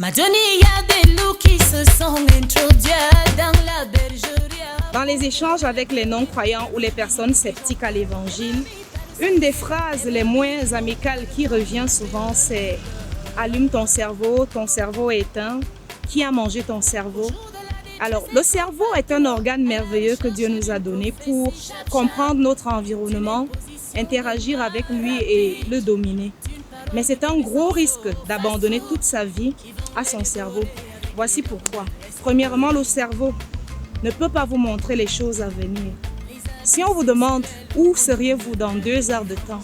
Madoni, il y a des loups qui se sont introduits dans la bergerie. Dans les échanges avec les non-croyants ou les personnes sceptiques à l'évangile, une des phrases les moins amicales qui revient souvent, c'est « Allume ton cerveau est éteint, qui a mangé ton cerveau ?» Alors, le cerveau est un organe merveilleux que Dieu nous a donné pour comprendre notre environnement, interagir avec lui et le dominer. Mais c'est un gros risque d'abandonner toute sa vie à son cerveau. Voici pourquoi. Premièrement, le cerveau ne peut pas vous montrer les choses à venir. Si on vous demande où seriez-vous dans 2 heures de temps,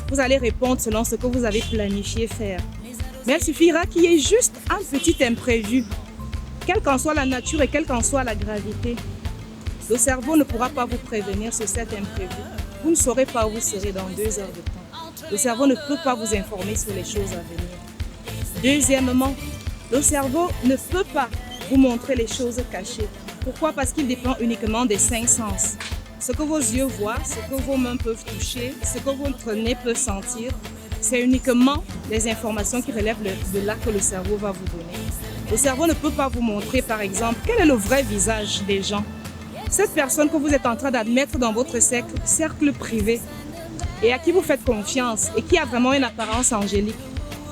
vous allez répondre selon ce que vous avez planifié faire. Mais il suffira qu'il y ait juste un petit imprévu, quelle qu'en soit la nature et quelle qu'en soit la gravité. Le cerveau ne pourra pas vous prévenir sur cet imprévu. Vous ne saurez pas où vous serez dans 2 heures de temps. Le cerveau ne peut pas vous informer sur les choses à venir. Deuxièmement, le cerveau ne peut pas vous montrer les choses cachées. Pourquoi? Parce qu'il dépend uniquement des 5 sens. Ce que vos yeux voient, ce que vos mains peuvent toucher, ce que votre nez peut sentir, c'est uniquement les informations qui relèvent de là que le cerveau va vous donner. Le cerveau ne peut pas vous montrer, par exemple, quel est le vrai visage des gens. Cette personne que vous êtes en train d'admettre dans votre cercle privé et à qui vous faites confiance et qui a vraiment une apparence angélique,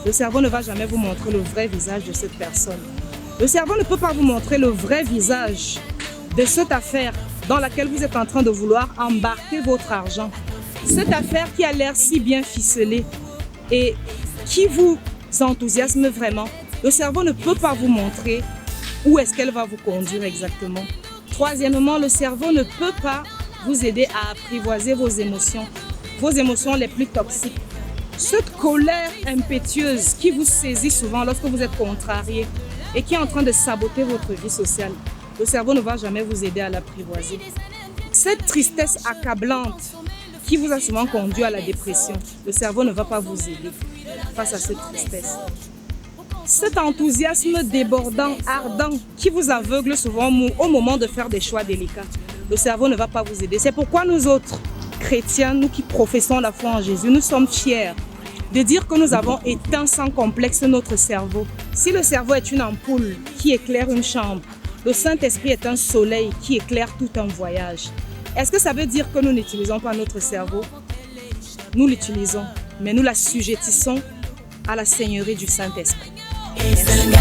le cerveau ne va jamais vous montrer le vrai visage de cette personne. Le cerveau ne peut pas vous montrer le vrai visage de cette affaire dans laquelle vous êtes en train de vouloir embarquer votre argent. Cette affaire qui a l'air si bien ficelée et qui vous enthousiasme vraiment. Le cerveau ne peut pas vous montrer où est-ce qu'elle va vous conduire exactement. Troisièmement, le cerveau ne peut pas vous aider à apprivoiser vos émotions les plus toxiques. Cette colère impétueuse qui vous saisit souvent lorsque vous êtes contrarié et qui est en train de saboter votre vie sociale, le cerveau ne va jamais vous aider à l'apprivoiser. Cette tristesse accablante qui vous a souvent conduit à la dépression, le cerveau ne va pas vous aider face à cette tristesse. Cet enthousiasme débordant, ardent, qui vous aveugle souvent au moment de faire des choix délicats, le cerveau ne va pas vous aider. C'est pourquoi nous autres, chrétiens, nous qui professons la foi en Jésus, nous sommes fiers de dire que nous avons éteint sans complexe notre cerveau. Si le cerveau est une ampoule qui éclaire une chambre, le Saint-Esprit est un soleil qui éclaire tout un voyage. Est-ce que ça veut dire que nous n'utilisons pas notre cerveau? Nous l'utilisons, mais nous l'assujettissons à la seigneurie du Saint-Esprit. Et c'est le gars,